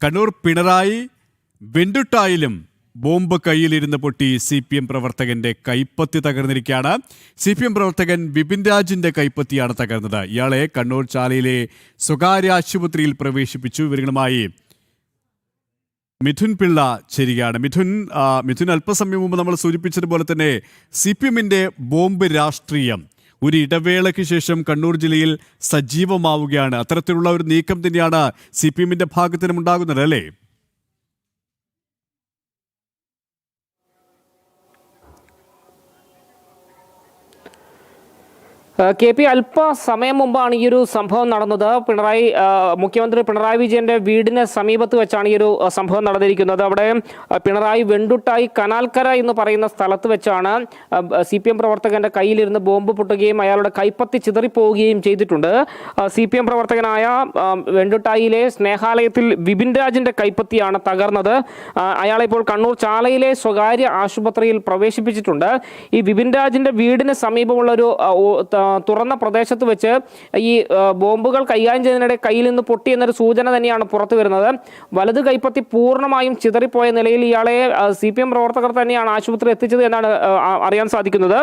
Kannur Pinarayi വെണ്ടുട്ടായിലും bomb കയ്യിലിരുന്ന് പൊട്ടി CPM പ്രവർത്തകന്റെ കൈപ്പത്തി തകർന്നിരിക്കുകയാണ്. CPM പ്രവർത്തകൻ വിപിൻ രാജിന്റെ കൈപ്പത്തിയാണ് തകർന്നത്. ഇയാളെ കണ്ണൂർ ചാലയിലെ സ്വകാര്യ ആശുപത്രിയിൽ പ്രവേശിപ്പിച്ചു. വിവരങ്ങളുമായി മിഥുൻ പിള്ള ചേരുകയാണ്. മിഥുൻ അല്പസമയം മുമ്പ് നമ്മൾ സൂചിപ്പിച്ചതുപോലെ തന്നെ CPMന്റെ ബോംബ് രാഷ്ട്രീയം ഒരു ഇടവേളയ്ക്ക് ശേഷം കണ്ണൂർ ജില്ലയിൽ സജീവമാവുകയാണ്. അത്തരത്തിലുള്ള ഒരു നീക്കം തന്നെയാണ് CPMന്റെ ഭാഗത്തിനും ഉണ്ടാകുന്നത്, അല്ലേ? KP അല്പസമയം മുമ്പാണ് ഈ ഒരു സംഭവം നടന്നത്. മുഖ്യമന്ത്രി പിണറായി വിജയന്റെ വീടിന് സമീപത്ത് വെച്ചാണ് ഈ ഒരു സംഭവം നടന്നിരിക്കുന്നത്. അവിടെ പിണറായി വെണ്ടുട്ടായി കനാൽക്കര എന്ന് പറയുന്ന സ്ഥലത്ത് വെച്ചാണ് CPM പ്രവർത്തകന്റെ കയ്യിലിരുന്ന് ബോംബ് പൊട്ടുകയും അയാളുടെ കൈപ്പത്തി ചിതറിപ്പോവുകയും ചെയ്തിട്ടുണ്ട്. CPM പ്രവർത്തകനായ വെണ്ടുട്ടായിലെ സ്നേഹാലയത്തിൽ വിപിൻ രാജിന്റെ കൈപ്പത്തിയാണ് തകർന്നത്. അയാളെ ഇപ്പോൾ കണ്ണൂർ ചാലയിലെ സ്വകാര്യ ആശുപത്രിയിൽ പ്രവേശിപ്പിച്ചിട്ടുണ്ട്. ഈ വിപിൻ രാജിന്റെ വീടിന് സമീപമുള്ള ഒരു തുറന്ന പ്രദേശത്ത് വെച്ച് ഈ ബോംബുകൾ കൈകാര്യം ചെയ്യുന്നതിനിടെ കയ്യിൽ നിന്ന് പൊട്ടി എന്നൊരു സൂചന തന്നെയാണ് പുറത്തു വരുന്നത്. വലത് കൈപ്പത്തി പൂർണ്ണമായും ചിതറിപ്പോയ നിലയിൽ ഇയാളെ CPM പ്രവർത്തകർ തന്നെയാണ് ആശുപത്രി എത്തിച്ചത് എന്നാണ് അറിയാൻ സാധിക്കുന്നത്.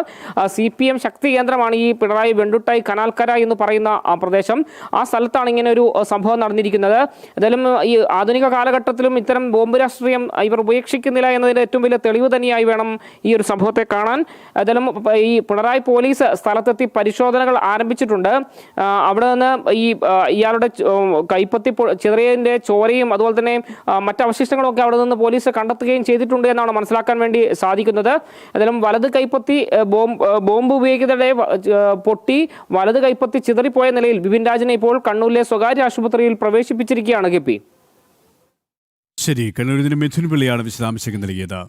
CPM ശക്തി കേന്ദ്രമാണ് ഈ പിണറായി വെണ്ടുട്ടായി കനാൽക്കര എന്ന് പറയുന്ന പ്രദേശം. ആ സ്ഥലത്താണ് ഇങ്ങനെ ഒരു സംഭവം നടന്നിരിക്കുന്നത്. ഏതായാലും ഈ ആധുനിക കാലഘട്ടത്തിലും ഇത്തരം ബോംബ് രാഷ്ട്രീയം ഇവർ ഉപേക്ഷിക്കുന്നില്ല എന്നതിന്റെ ഏറ്റവും വലിയ തെളിവ് തന്നെയായി വേണം ഈ ഒരു സംഭവത്തെ കാണാൻ. ഏതായാലും ഈ പിണറായി പോലീസ് സ്ഥലത്തെത്തി പരിശോധനകൾ ആരംഭിച്ചിട്ടുണ്ട്. അവിടെ നിന്ന് ഇയാളുടെ കൈപ്പത്തി ചിതറിയതിന്റെ ചോരയും അതുപോലെ തന്നെ മറ്റവശിഷ്ടങ്ങളും ഒക്കെ അവിടെ നിന്ന് പോലീസ് കണ്ടെത്തുകയും ചെയ്തിട്ടുണ്ട് എന്നാണ് മനസ്സിലാക്കാൻ വേണ്ടി സാധിക്കുന്നത്. ഏതായാലും വലത് കൈപ്പത്തി ബോംബ് ഉപയോഗിക്കുന്നതിടെ പൊട്ടി വലത് കൈപ്പത്തി ചിതറിപ്പോയ നിലയിൽ വിപിൻ രാജിനെ ഇപ്പോൾ കണ്ണൂരിലെ സ്വകാര്യ ആശുപത്രിയിൽ പ്രവേശിപ്പിച്ചിരിക്കുകയാണ് KP. ശരി, കണ്ണൂരിൽ നിന്ന് മിഥുൻ പിള്ളയാണ് വിശദാംശങ്ങൾ നൽകിയത്.